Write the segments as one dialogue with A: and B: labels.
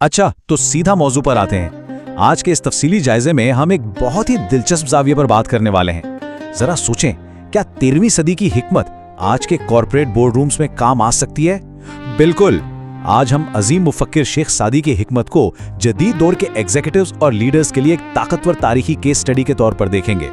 A: अच्छा, तो सीधा मौजू पर आते हैं। आज के इस तफसीली जायजे में हम एक बहुत ही दिलचस्प जाविये पर बात करने वाले हैं। जरा सोचें, क्या 13वीं सदी की हिकमत आज के कॉर्पोरेट बोर्ड रूम्स में काम आ सकती है? बिल्कुल। आज हम अजीम मुफक्किर शेख सादी की हिकमत को जदीद दौर के एग्जीक्यूटिव्स और लीडर्स के लिए एक ताकतवर तारीखी केस स्टडी के तौर पर देखेंगे।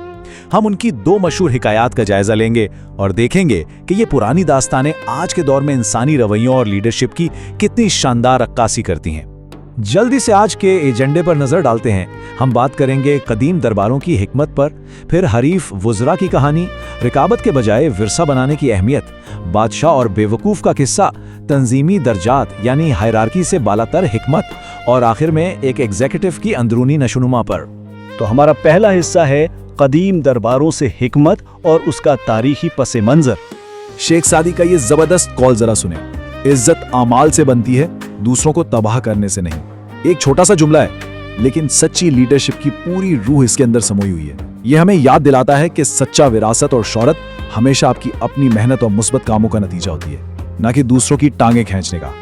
A: हम उनकी दो मशहूर हिकायात का जायजा लेंगे और देखेंगे कि ये पुरानी दास्तानें आज के दौर में इंसानी रवैयों और लीडरशिप की कितनी शानदार अक्कासी करती हैं। जल्दी से आज के एजेंडे पर नजर डालते हैं। हम बात करेंगे कदीम दरबारों की हिकमत पर, फिर हरीफ वुज़रा की कहानी, रिकाबत के बजाय विरसा बनाने की अहमियत, बादशाह और बेवकूफ़ का किस्सा, तंजीमी दर्जात यानी हायरार्की से बालातर हिकमत, और आखिर में एक एग्जीक्यूटिव की अंदरूनी नशोनुमा पर।
B: तो हमारा पहला हिस्सा है कदीम दरबारों से हिकमत और उसका तारीखी पस मंजर।
A: शेख सादी का ये जबरदस्त कॉल जरा सुने। इज्जत आमाल से बनती है, दूसरों को तबाह करने से नहीं। एक छोटा सा जुमला है, लेकिन सच्ची लीडरशिप की पूरी रूह इसके अंदर समोई हुई है। यह हमें याद दिलाता है कि सच्चा विरासत और शौहरत हमेशा आपकी अपनी मेहनत और मुस्बत कामों का नतीजा होती है, ना कि दूसरों की टांगे खींचने का।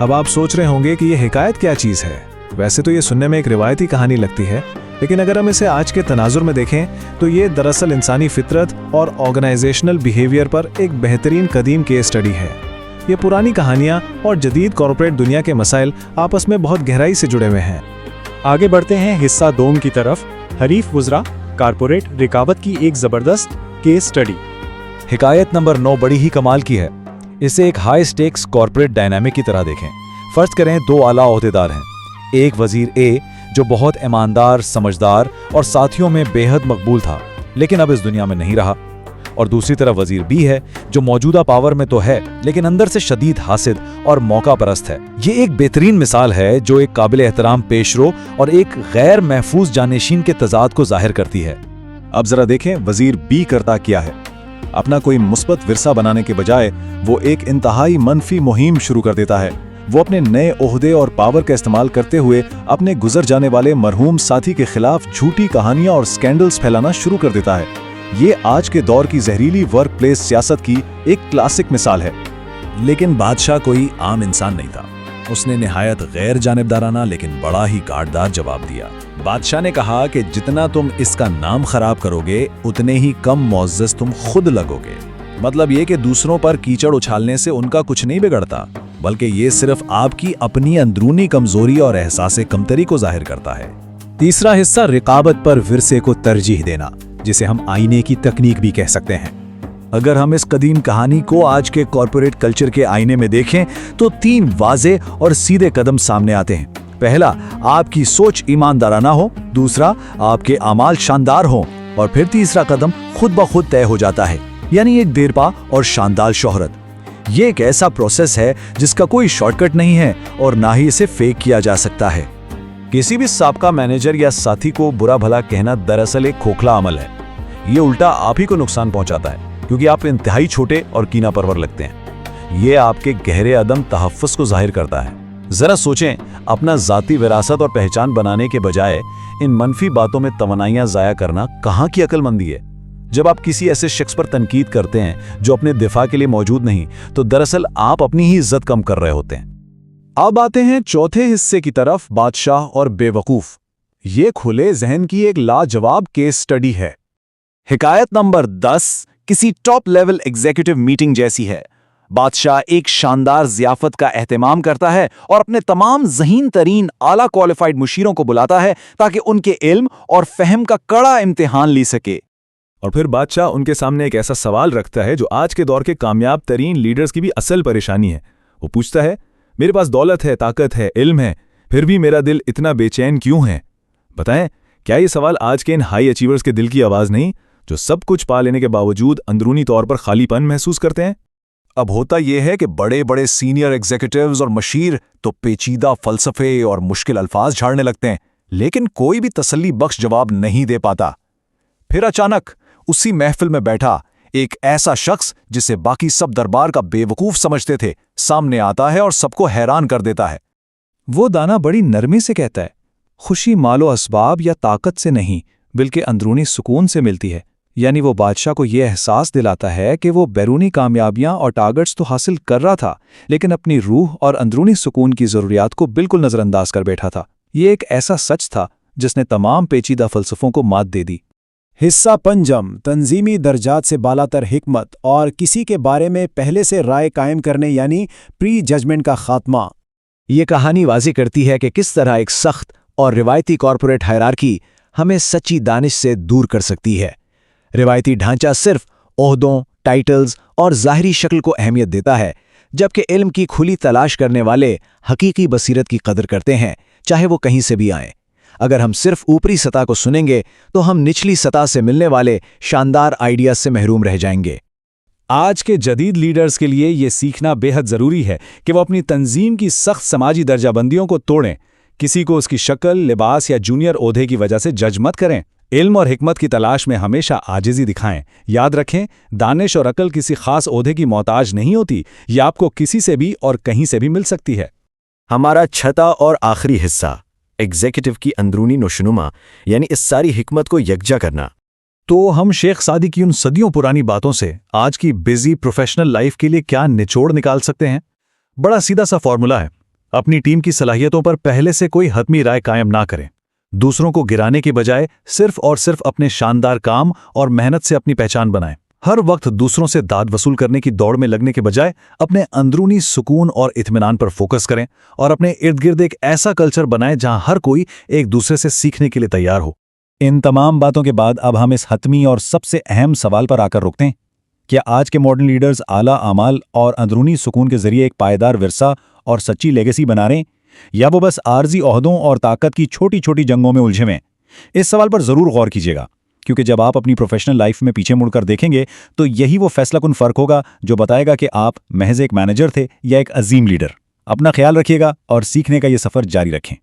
A: अब आप सोच रहे होंगे कि यह हिकायत क्या चीज है। वैसे तो ये सुनने में एक रिवायती कहानी लगती है, लेकिन अगर हम इसे आज के तनाजुर में देखें तो ये दरअसल इंसानी फितरत और ऑर्गेनाइजेशनल बिहेवियर पर एक बेहतरीन कदीम केस स्टडी है। ये पुरानी कहानियाँ और जदीद कॉर्पोरेट दुनिया के मसाइल आपस में बहुत गहराई से जुड़े हुए हैं।
B: आगे बढ़ते हैं हिस्सा 2 की तरफ, हरीफ वुज़रा कॉर्पोरेट रिकाबत की एक जबरदस्त केस स्टडी।
A: हिकायत नंबर 9 बड़ी ही कमाल की है। इसे एक हाई स्टेक्स कॉर्पोरेट डायनामिक की तरह देखें। फर्ज करें 2 आला ओहदेदार हैं। एक वजीर ए जो बहुत ईमानदार, समझदार और साथियों में बेहद मकबूल था, लेकिन अब इस दुनिया में नहीं रहा। और दूसरी तरफ वजीर बी है जो मौजूदा पावर में तो है, लेकिन अंदर से शदीद हासिद और मौका परस्त है। ये एक बेहतरीन मिसाल है जो एक काबिल एहतराम पेशरो और एक गैर महफूज जानिशीन के तजाद को जाहिर करती है। अब जरा देखें वजीर बी करता क्या है। अपना कोई मुस्बत विरसा बनाने के बजाय वो एक इंतहाई मनफी मुहिम शुरू कर देता है। वो अपने नए ओहदे और पावर का इस्तेमाल करते हुए अपने गुजर जाने वाले मरहूम साथी के खिलाफ झूठी कहानियां और स्कैंडल्स फैलाना शुरू कर देता है। ये आज के दौर की जहरीली वर्क प्लेस सियासत की एक क्लासिक मिसाल है। लेकिन बादशाह कोई आम इंसान नहीं था। उसने निहायत गैर जानिबदाराना लेकिन बड़ा ही काटदार जवाब दिया। बादशाह ने कहा कि जितना तुम इसका नाम खराब करोगे उतने ही कम मुअज़्ज़ज़ तुम खुद लगोगे। मतलब ये कि दूसरों पर कीचड़ उछालने से उनका कुछ नहीं बिगड़ता, बल्कि ये सिर्फ आपकी अपनी अंदरूनी कमजोरी और एहसास कमतरी को जाहिर करता है। तीसरा हिस्सा रिकाबत पर विरसे को तरजीह देना, जिसे हम आईने की तकनीक भी कह सकते हैं। अगर हम इस कदीम कहानी को आज के कॉर्पोरेट कल्चर के आईने में देखें तो 3 वाज़े और सीधे कदम सामने आते हैं। पहला, आपकी सोच ईमानदाराना हो। दूसरा, आपके अमाल शानदार हो। और फिर तीसरा कदम खुद ब खुद तय हो जाता है, यानी एक देरपा और शानदार शोहरत। ये एक ऐसा प्रोसेस है जिसका कोई शॉर्टकट नहीं है और ना ही इसे फेक किया जा सकता है। किसी भी साबका मैनेजर या साथी को बुरा भला कहना दरअसल एक खोखला अमल है। ये उल्टा आप ही को नुकसान पहुंचाता है, क्योंकि आप इंतहाई छोटे और कीना परवर लगते हैं। ये आपके गहरे अदम तहफ़्फ़ुज़ को जाहिर करता है। जरा सोचें, अपना ज़ाती विरासत और पहचान बनाने के बजाय इन मनफी बातों में तवनाइयां ज़ाया करना कहाँ की अक्लमंदी है। जब आप किसी ऐसे शख्स पर तनकीद करते हैं जो अपने दिफा के लिए मौजूद नहीं, तो दरअसल आप अपनी ही इज्जत कम कर रहे होते हैं। अब आते हैं चौथे हिस्से की तरफ, बादशाह और बेवकूफ। ये खुले जहन की एक लाजवाब केस स्टडी है। हिकायत नंबर 10 किसी टॉप लेवल एग्जीक्यूटिव मीटिंग जैसी है। बादशाह एक शानदार ज़ियाफत का एहतमाम करता है और अपने तमाम ज़हीन तरीन आला क्वालिफाइड मुशीरों को बुलाता है ताकि उनके इल्म और फहम का कड़ा इम्तिहान ली सके। और फिर बादशाह उनके सामने एक ऐसा सवाल रखता है जो आज के दौर के कामयाब तरीन लीडर्स की भी असल परेशानी है। वो पूछता है, मेरे पास दौलत है, ताकत है, इल्म है, फिर भी मेरा दिल इतना बेचैन क्यों है? बताएं, क्या ये सवाल आज के इन हाई अचीवर्स के दिल की आवाज़ नहीं, जो सब कुछ पा लेने के बावजूद अंदरूनी तौर पर खालीपन महसूस करते हैं? अब होता यह है कि बड़े बड़े सीनियर एग्जीक्यूटिव्स और मशीर तो पेचीदा फलसफे और मुश्किल अल्फाज झाड़ने लगते हैं, लेकिन कोई भी तसल्ली बख्श जवाब नहीं दे पाता। फिर अचानक उसी महफिल में बैठा एक ऐसा शख्स जिसे बाकी सब दरबार का बेवकूफ समझते थे, सामने आता है और सबको हैरान कर देता है। वो दाना बड़ी नरमी से कहता है, खुशी मालो असबाब या ताकत से नहीं, बल्कि अंदरूनी सुकून से मिलती है। यानी वो बादशाह को ये एहसास दिलाता है कि वो बैरूनी कामयाबियां और टारगेट्स तो हासिल कर रहा था, लेकिन अपनी रूह और अंदरूनी सुकून की ज़रूरियात को बिल्कुल नज़रअंदाज कर बैठा था। ये एक ऐसा सच था जिसने तमाम पेचीदा फ़लसफ़ों को मात दे दी।
C: हिस्सा पंजम, तंजीमी दर्जात से बालातर हिकमत और किसी के बारे में पहले से राय कायम करने यानी प्री जजमेंट का खात्मा।
D: ये कहानी वाज़ेह करती है कि किस तरह एक सख्त और रिवायती कॉरपोरेट हायरार्की हमें सच्ची दानिश से दूर कर सकती है। रिवायती ढांचा सिर्फ ओहदों, टाइटल्स और ज़ाहिरी शक्ल को अहमियत देता है, जबकि इल्म की खुली तलाश करने वाले हकीकी बसीरत की कदर करते हैं, चाहे वो कहीं से भी आएं। अगर हम सिर्फ ऊपरी सतह को सुनेंगे तो हम निचली सतह से मिलने वाले शानदार आइडियाज से महरूम रह जाएंगे।
A: आज के जदीद लीडर्स के लिए ये सीखना बेहद ज़रूरी है कि वो अपनी तंजीम की सख्त समाजी दर्जाबंदियों को तोड़ें। किसी को उसकी शक्ल, लिबास या जूनियर ओहदे की वजह से जज मत करें। इल्म और हिकमत की तलाश में हमेशा आजिज़ी दिखाएं। याद रखें, दानिश और अकल किसी खास ओहदे की मोहताज नहीं होती, ये आपको किसी से भी और कहीं से भी मिल सकती है।
D: हमारा छठा और आखिरी हिस्सा, एग्जीक्यूटिव की अंदरूनी नोशनुमा, यानी इस सारी हिकमत को यकजा करना।
A: तो हम शेख सादी की उन सदियों पुरानी बातों से आज की बिजी प्रोफेशनल लाइफ के लिए क्या निचोड़ निकाल सकते हैं? बड़ा सीधा सा फॉर्मूला है। अपनी टीम की सलाहियतों पर पहले से कोई हतमी राय कायम ना करें। दूसरों को गिराने के बजाय सिर्फ और सिर्फ अपने शानदार काम और मेहनत से अपनी पहचान बनाएं। हर वक्त दूसरों से दाद वसूल करने की दौड़ में लगने के बजाय अपने अंदरूनी सुकून और इत्मीनान पर फोकस करें और अपने इर्द गिर्द एक ऐसा कल्चर बनाएं जहां हर कोई एक दूसरे से सीखने के लिए तैयार हो।
C: इन तमाम बातों के बाद अब हम इस हतमी और सबसे अहम सवाल पर आकर रुकते हैं। क्या आज के मॉडर्न लीडर्स आला अमाल और अंदरूनी सुकून के जरिए एक पायदार विरसा और सच्ची लेगेसी बना रहे हैं, या वो बस आर्जी ओहदों और ताकत की छोटी छोटी जंगों में उलझे हुए हैं? इस सवाल पर ज़रूर गौर कीजिएगा, क्योंकि जब आप अपनी प्रोफेशनल लाइफ में पीछे मुड़कर देखेंगे तो यही वो फैसलाकुन फ़र्क होगा जो बताएगा कि आप महज एक मैनेजर थे या एक अजीम लीडर। अपना ख्याल रखिएगा और सीखने का ये सफ़र जारी रखें।